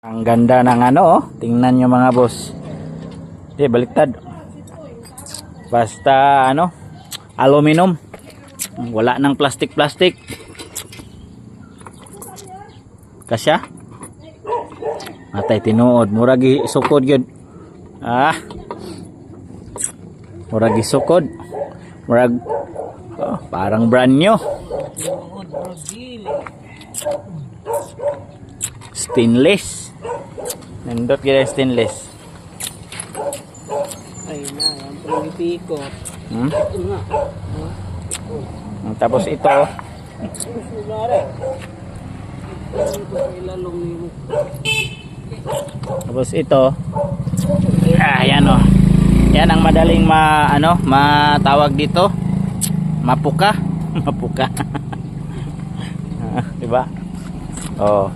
Ang ganda ng ano, oh. Tingnan nyo mga boss. Baliktad. Basta ano, aluminum. Wala nang plastic. Kasya? Matay tinuod. Muragi sukod yun. Muragi sukod. Parang brand new. Stainless. Nandot gila stainless. Ay na, yan pala ipiko. Tapos ito. Tapos ito. Yan oh. Yan ang madaling matawag dito. Mapuka. Mapuka. Diba? Oh.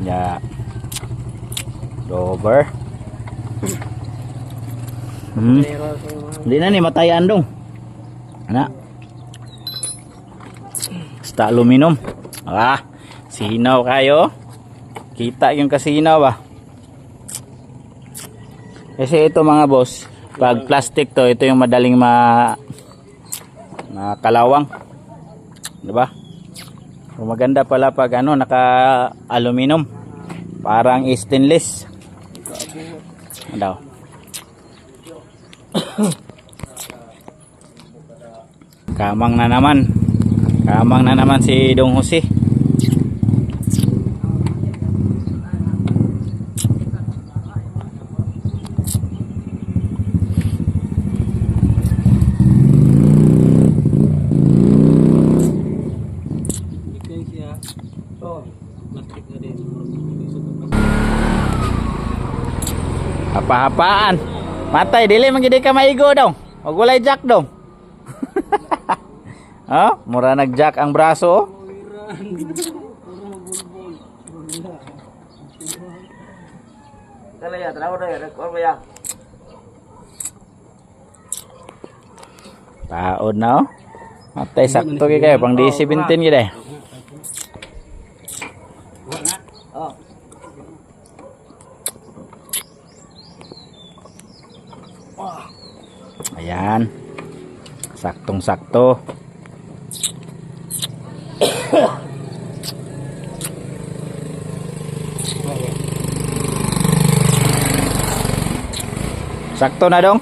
Ya. Over. Hindi na ni matayan dong. Ana. Basta aluminum. Sinaw kayo. Kita yung kasinaw ba? Kasi ito mga boss, pag plastic to, ito yung madaling makalawang. Diba? So, maganda pala pag naka aluminum. Parang stainless. Daw. Kamang na naman si Dong Jose. Hapa-hapaan. Matay dili man gid ka maigo daw. Wag walay jack daw. Mura nag-jack ang braso. Kalaya, trabaho na yan. Nagkuhan ya. Taod na oh. Matay sakto gyud kayo pang DC-17 gyud eh. Ayan. Saktong-sakto. Sakto na dong.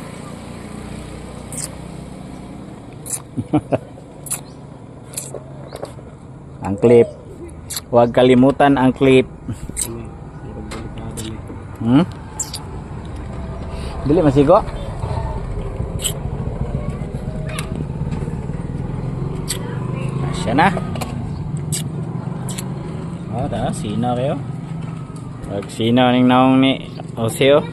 Ang clip. Huwag kalimutan ang clip. Dili masigo. Asya na. Sinaw kayo. Pag sinaw ning naong ni Oseo.